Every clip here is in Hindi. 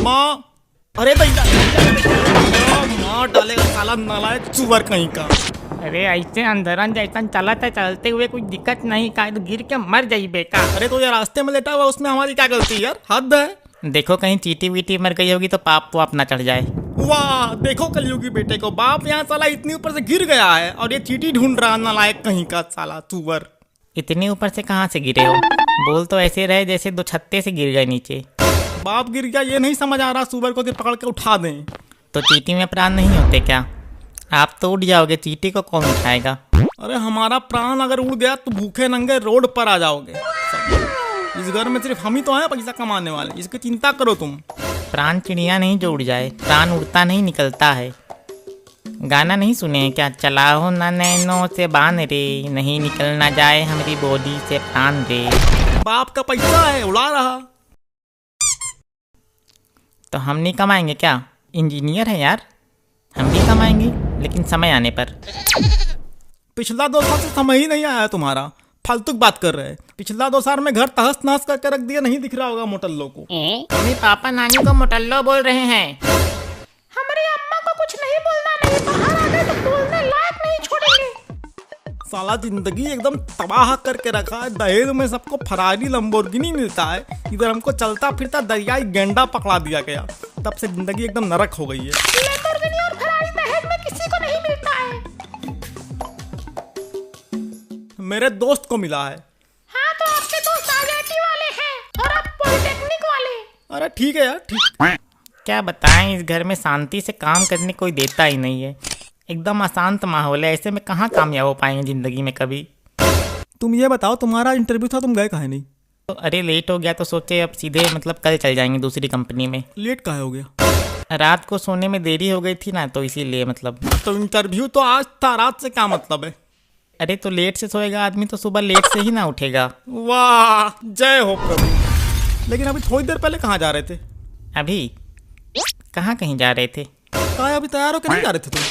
माँ, अरे भैया माँ डालेगा साला नालायक चूवर कहीं का। अरे ऐसे अंधरन जैसा चला था, चलते हुए कुछ दिक्कत नहीं का तो गिर के मर जाई बेका। अरे तो ये रास्ते में लेटा हुआ उसमें हमारी क्या गलती यार, हद है। देखो कहीं चीटी वीटी मर गई होगी तो पाप वाप ना चढ़ जाए। वाह देखो कलयुगी बेटे को, बाप यहाँ साला इतनी ऊपर से गिर गया है और ये चीटी ढूंढ रहा नालायक कहीं का साला चूवर। इतनी ऊपर से कहाँ से गिरे हो? बोल तो ऐसे रहे जैसे 2 छत्ते से गिर गए नीचे। बाप गिर गया ये नहीं समझ आ रहा चूवर को कि पकड़ के उठा दें। तो चीटी में प्राण नहीं होते क्या? आप तो उड़ जाओगे, चीटी को कौन उठाएगा? अरे हमारा प्राण अगर उड़ गया तो भूखे नंगे रोड पर आ जाओगे। इस घर में सिर्फ हम ही तो हैं पैसा कमाने वाले, इसकी चिंता करो तुम। प्राण चिड़िया नहीं जो उड़ जाए, प्राण उड़ता नहीं निकलता है। गाना नहीं सुने हैं क्या? चलाओ ना नैनो से बान रे, नहीं निकलना जाए हमारी बॉडी से प्राण रे। बाप का पैसा है उड़ा रहा। तो हम नहीं कमाएंगे क्या? इंजीनियर है यार, हम भी कमाएंगे लेकिन समय आने पर। पिछला 2 साल से समय ही नहीं आया तुम्हारा, फालतू की बात कर रहे हैं। पिछला 2 साल में घर तहस नहस करके रख दिया, नहीं दिख रहा होगा मोटल्लो को। मम्मी पापा नानी को मोटल्लो बोल रहे हैं। हमारी अम्मा को कुछ नहीं बोलना, नहीं बाहर आ गए तो बोलने लायक नहीं छोड़ेंगे। साला जिंदगी एकदम तबाह करके रखा है। दहेज में सबको फरारी लंबोर्गिनी मिलता है, इधर हमको चलता फिरता दरियाई गेंडा पकड़ा दिया गया। तब से जिंदगी एकदम नरक हो गई है। लैम्बोर्गिनी और फरारी दहेज में किसी को नहीं मिलता है। मेरे दोस्त को मिला है। हाँ तो आपके दोस्त आईआईटी वाले हैं और आप पॉलिटेक्निक वाले। अरे ठीक है यार, ठीक। क्या बताएं, इस घर में शांति से काम करने कोई देता ही नहीं है। एकदम अशांत माहौल है, ऐसे में कहाँ कामयाब हो पाएंगे जिंदगी में कभी। तुम ये बताओ तुम्हारा इंटरव्यू था, तुम गए काहे नहीं? तो अरे लेट हो गया तो सोचे अब सीधे मतलब कल चल जाएंगे दूसरी कंपनी में। लेट काहे हो गया? रात को सोने में देरी हो गई थी ना, तो इसीलिए मतलब। तो इंटरव्यू तो आज था, रात से क्या मतलब है? अरे तो लेट से सोएगा आदमी तो सुबह लेट से ही ना उठेगा। वाह जय हो प्रभु। लेकिन अभी थोड़ी देर पहले कहाँ जा रहे थे? अभी कहाँ कहीं जा रहे थे? कहाँ अभी तैयार होकर नहीं जा रहे थे तुम?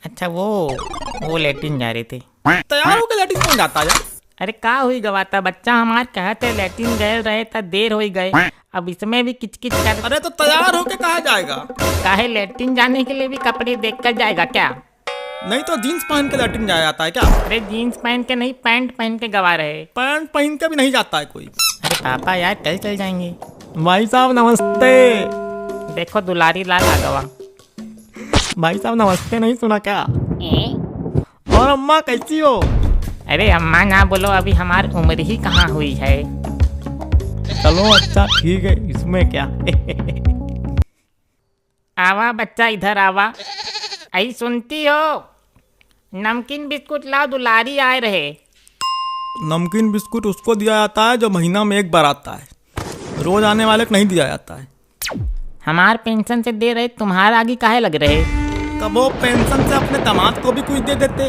अच्छा वो लेटिन जा रहे थे। तैयार होकर लैट्रिन कौन जाता है यार? अरे का हुई गवाता बच्चा हमार कहते लेटिन गए रहे था, देर हो गए, अब इसमें भी किचकिच कर। अरे तो तैयार होके कहाँ जाएगा? काहे लेटिन जाने के लिए भी कपड़े देख कर जाएगा क्या? नहीं तो जीन्स पहन के लैट्रिन जाया जाता है क्या? अरे जीन्स पहन के नहीं, पैंट पहन के गवा रहे। पैंट पहन के भी नहीं जाता है कोई। अरे पापा यार कल चल जाएंगे। भाई साहब नमस्ते। देखो दुलारी लाल आ गवा। भाई साहब नमस्ते नहीं सुना क्या? और अम्मा कैसी हो? अरे अम्मा ना बोलो, अभी हमारी उम्र ही कहाँ हुई है। चलो अच्छा ठीक है, इसमें क्या। आवा बच्चा इधर आवा। आई सुनती हो, नमकीन बिस्कुट लाओ, दुलारी आए रहे। नमकीन बिस्कुट उसको दिया जाता है जो महीना में एक बार आता है, रोज आने वाले को नहीं दिया जाता है। हमार पेंशन से दे रहे, तुम्हारा आगे काहे लग रहे? कब वो पेंशन से अपने दामाद को भी कुछ दे देते।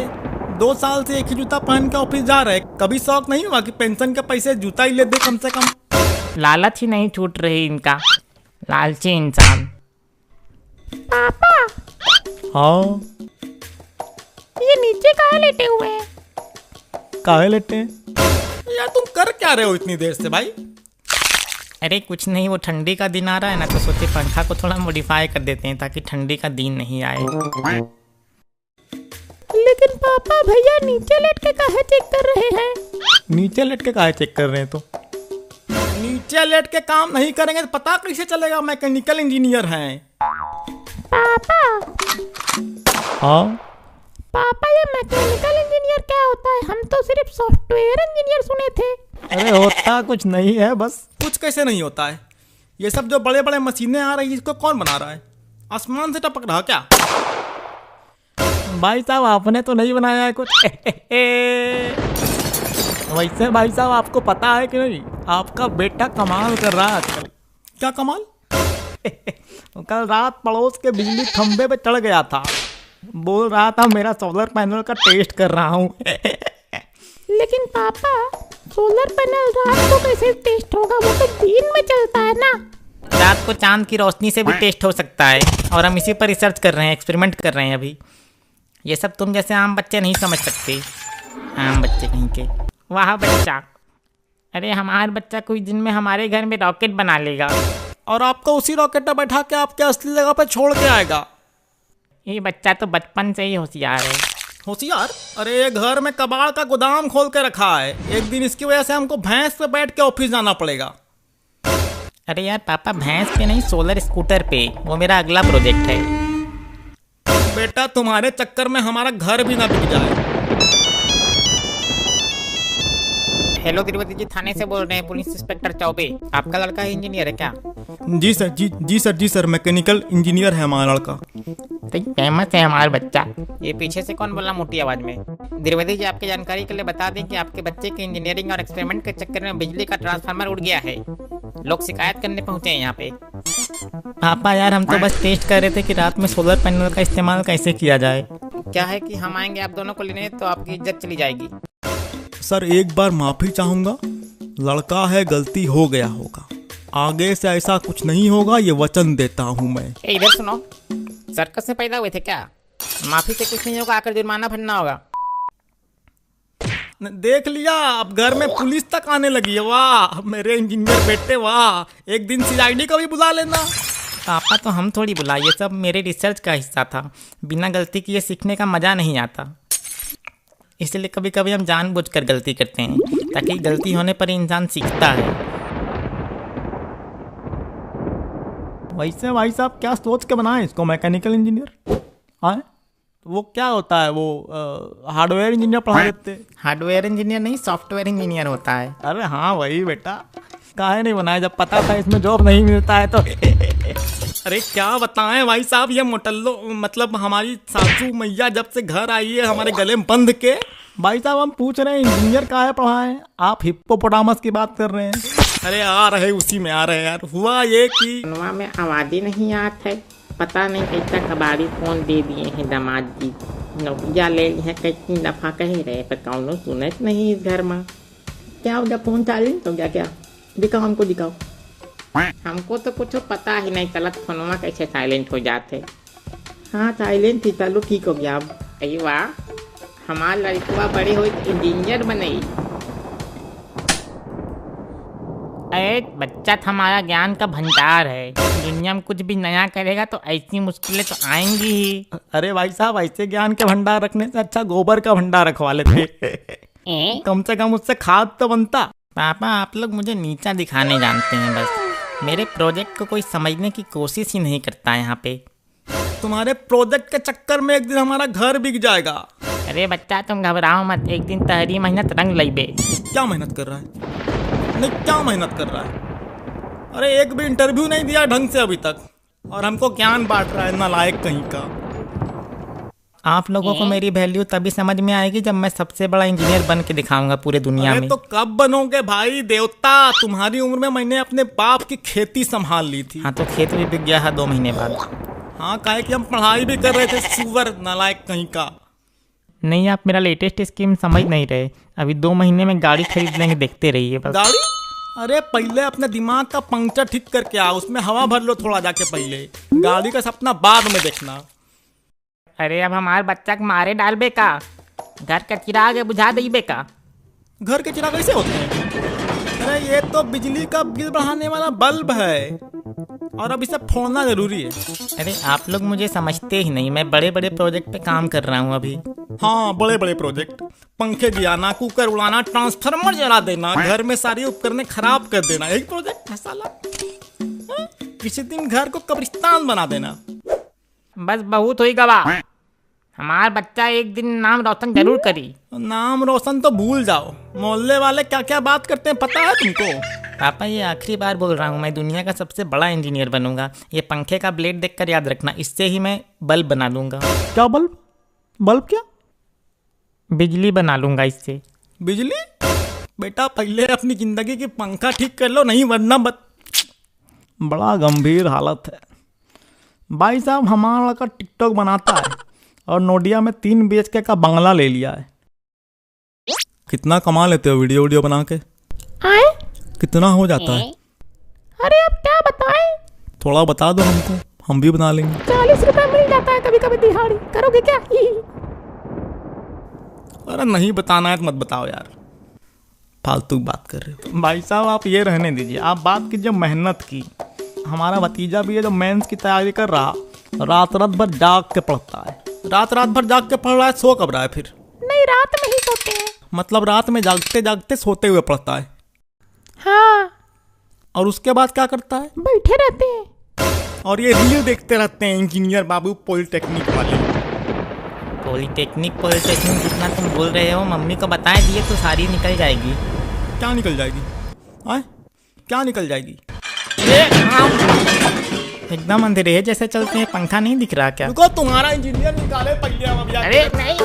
2 साल से एक ही जूता पहन के ऑफिस जा रहे, कभी शौक नहीं हुआ कि पेंशन के पैसे जूता ही ले दे कम से कम? लालच ही नहीं छूट रही इनका, लालची इंसान। पापा हाँ ये नीचे कहाँ लेटे हुए हैं? काहे लेटे हैं? यार तुम कर क्या रहे हो इतनी देर से भाई? अरे कुछ नहीं, वो ठंडी का दिन आ रहा है ना, तो सोचे पंखा को थोड़ा मॉडिफाई कर देते हैं ताकि ठंडी का दिन नहीं आए। लेकिन पापा भैया नीचे लेट के काहे चेक कर रहे हैं? नीचे लेट के काहे चेक कर रहे हैं? तो नीचे लेट के काम नहीं करेंगे तो पता कैसे चलेगा मैकेनिकल इंजीनियर हैं? पापा हाँ पापा ये मैकेनिकल इंजीनियर क्या होता है? हम तो सिर्फ सॉफ्टवेयर इंजीनियर सुने थे। अरे होता कुछ नहीं है बस। कुछ कैसे नहीं होता है? ये सब जो बड़े बड़े मशीनें आ रही है इसको कौन बना रहा है? आसमान से टपक रहा क्या? भाई साहब आपने तो नहीं बनाया है कुछ। वैसे भाई साहब आपको पता है कि नहीं, आपका बेटा कमाल कर रहा है आजकल। क्या कमाल? कल रात पड़ोस के बिजली खंबे पे चढ़ गया था, बोल रहा था मेरा सोलर पैनल का टेस्ट कर रहा हूँ। लेकिन पापा सोलर पैनल रात को कैसे टेस्ट होगा? वो तो दिन में चलता है ना। रात को चांद की रोशनी से भी टेस्ट हो सकता है, और हम इसी पर रिसर्च कर रहे हैं, एक्सपेरिमेंट कर रहे हैं अभी। ये सब तुम जैसे आम बच्चे नहीं समझ सकते, आम बच्चे कहीं के। वाह बच्चा, अरे हमारा बच्चा कुछ दिन में हमारे घर में रॉकेट बना लेगा। और आपको उसी रॉकेट में बैठा के आपके असली जगह पे छोड़ के आएगा। ये बच्चा तो बचपन से ही होशियार है। होशियार? अरे ये घर में कबाड़ का गोदाम खोल के रखा है। एक दिन इसकी वजह से हमको भैंस पे बैठ के ऑफिस जाना पड़ेगा। अरे यार पापा, भैंस पे नहीं, सोलर स्कूटर पे। वो मेरा अगला प्रोजेक्ट है। बेटा तुम्हारे चक्कर में हमारा घर भी ना बिक जाए। हेलो तिरुपति जी, थाने से बोल रहे हैं, पुलिस इंस्पेक्टर चौबे। आपका लड़का इंजीनियर है क्या? जी सर, जी सर, मैकेनिकल इंजीनियर है हमारा लड़का। तो फेमस है हमारा बच्चा। ये पीछे से कौन बोला मोटी आवाज में? तिरुपति जी, आपकी जानकारी के लिए बता दें कि आपके बच्चे के इंजीनियरिंग और एक्सपेरिमेंट के चक्कर में बिजली का ट्रांसफार्मर उड़ गया है। लोग शिकायत करने पहुंचे हैं यहाँ पे। पापा यार, हम तो बस टेस्ट कर रहे थे कि रात में सोलर पैनल का इस्तेमाल कैसे किया जाए। क्या है कि हम आएंगे आप दोनों को लेने, तो आपकी इज्जत चली जाएगी। सर एक बार माफी चाहूंगा, लड़का है, गलती हो गया होगा, आगे से ऐसा कुछ नहीं होगा, ये वचन देता हूँ मैं। इधर सुनो, सर्कस में पैदा हुए थे क्या? माफी से कुछ नहीं होगा, आकर जुर्माना भरना होगा। देख लिया, अब घर में पुलिस तक आने लगी है। वाह मेरे इंजीनियर बेटे, वाह। एक दिन सीआईडी को भी बुला लेना। पापा तो हम थोड़ी बुला, ये सब मेरे रिसर्च का हिस्सा था। बिना गलती किए सीखने का मजा नहीं आता, इसलिए कभी कभी हम जानबूझकर गलती करते हैं, ताकि गलती होने पर इंसान सीखता है। वैसे भाई साहब, क्या सोच के बनाए इसको मैकेनिकल इंजीनियर? हाँ, वो क्या होता है, वो हार्डवेयर इंजीनियर पढ़ा देते। हार्डवेयर इंजीनियर नहीं, सॉफ्टवेयर इंजीनियर होता है। अरे हाँ वही बेटा, काहे नहीं बनाया जब पता था इसमें जॉब नहीं मिलता है तो। अरे क्या बताएं भाई साहब, ये मोटल्लो मतलब हमारी सासू मैया जब से घर आई है हमारे गले में बंध के। भाई साहब हम पूछ रहे हैं इंजीनियर काहे पढ़ाएं, आप हिप्पोपोटामस की बात कर रहे हैं। अरे आ रहे उसी में आ रहे यार। हुआ ये कि अनुआ में आवाज ही नहीं आत है, पता नहीं कैसा कबाड़ी फोन दे दिए हैं दामाद जी। नौकरिया ले ली है, कैसी दफा कह रहे पर कौनो सुनत नहीं इस घर में। क्या हो गया, फोन साइलेंट हो गया क्या? दिखाओ हमको, दिखाओ। हमको तो कुछ पता ही नहीं चलत फोनवा कैसे साइलेंट हो जाते। हाँ साइलेंट थी, चलो ठीक हो गया अब। अरे वाह, हमार लड़कुआ बड़े हो इंजीनियर बने। अरे बच्चा हमारा ज्ञान का भंडार है। दुनिया में कुछ भी नया करेगा तो ऐसी मुश्किलें तो आएंगी ही। अरे भाई साहब, ऐसे ज्ञान के भंडार रखने से अच्छा गोबर का भंडार रखवा लेते। कम से कम उससे खाद तो बनता। पापा आप लोग मुझे नीचा दिखाने जानते हैं बस। मेरे प्रोजेक्ट को कोई समझने की कोशिश ही नहीं करता यहाँ पे। तुम्हारे प्रोजेक्ट के चक्कर में एक दिन हमारा घर बिक जाएगा। अरे बच्चा तुम घबराओ मत, एक दिन तहरी मेहनत रंग लइबे। क्या मेहनत कर रहा है? नहीं क्या मेहनत कर रहा है? अरे एक भी इंटरव्यू नहीं दिया ढंग से अभी तक, और हमको ज्ञान बांट रहा है, नालायक कहीं का। आप लोगों को मेरी वैल्यू तभी समझ में आएगी जब मैं सबसे बड़ा इंजीनियर बन के दिखाऊंगा पूरे दुनिया में। तो कब बनोगे भाई देवता? तुम्हारी उम्र में मैंने अपने बाप की खेती संभाल ली थी। हाँ तो खेत भी बिक गया है 2 महीने बाद। हाँ काहे कि हम पढ़ाई भी कर रहे थे, सुअर नालायक कहीं का। नहीं आप मेरा लेटेस्ट स्कीम समझ नहीं रहे। अभी 2 महीने में गाड़ी खरीद लेंगे, देखते रहिए बस। गाड़ी? अरे पहले अपने दिमाग का पंक्चर ठीक करके आओ, उसमें हवा भर लो थोड़ा जाके पहले। गाड़ी का सपना बाद में देखना। अरे अब हमारे बच्चा के मारे डालबे का? घर का चिराग बुझा देबे का? घर के चिराग कैसे होते हैं? अरे ये तो बिजली का बिल बढ़ाने वाला बल्ब है, और अब इसे फोड़ना जरूरी है। अरे आप लोग मुझे समझते ही नहीं, मैं बड़े बड़े प्रोजेक्ट पे काम कर रहा हूँ अभी। हाँ बड़े बड़े प्रोजेक्ट, पंखे गिराना, कुकर उड़ाना, ट्रांसफार्मर जला देना, घर में सारी उपकरणें खराब कर देना, एक प्रोजेक्ट है साला। किसी दिन घर को कब्रिस्तान बना देना। बस बहुत हुई गवाह, हमारा बच्चा एक दिन नाम रोशन जरूर करी। नाम रोशन तो भूल जाओ, मोहल्ले वाले क्या क्या बात करते हैं पता है तुमको? पापा ये आखिरी बार बोल रहा हूँ, मैं दुनिया का सबसे बड़ा इंजीनियर बनूंगा। ये पंखे का ब्लेड देखकर याद रखना, इससे ही मैं बल्ब बना लूंगा। क्या बल्ब? बल्ब क्या? बिजली बना लूंगा इससे। बिजली? बेटा पहले अपनी जिंदगी की पंखा ठीक कर लो, नहीं वरना बड़ा गंभीर हालत है। भाई साहब हमारा लड़का टिकटॉक बनाता है और नोडिया में 3 BHK का बंगला ले लिया है। कितना कमा लेते हो वीडियो बना के? आए? कितना हो जाता है? अरे अब क्या बताएं? थोड़ा बता दो हमको, हम भी बना लेंगे। 40 रुपए मिल जाता है कभी कभी दिहाड़ी। करोगे क्या? अरे नहीं बताना है तो मत बताओ यार, फालतू बात कर रहे हो। भाई साहब आप ये रहने दीजिए, आप बात कीजिए मेहनत की। हमारा भतीजा भी है जो मेंस की तैयारी कर रहा, रात रात भर जाग के पढ़ता है। रात रात भर जाग के पढ़ रहा है, सो कब रहा है फिर? नहीं, रात में ही सोते हैं। मतलब रात में जागते जागते सोते हुए पढ़ता है। हाँ, और उसके बाद क्या करता है? बैठे रहते हैं। और ये रील देखते रहते हैं इंजीनियर बाबू पॉलिटेक्निक वाले। पॉलिटेक्निक जितना तुम बोल रहे हो, मम्मी को बता दिए तो सारी निकल जाएगी। क्या निकल जाएगी? आए? क्या निकल जाएगी? एकदम अंधेरे है जैसे चलते हैं, पंखा नहीं दिख रहा क्या? रुको, तुम्हारा इंजीनियर निकाले पहले। अरे नहीं,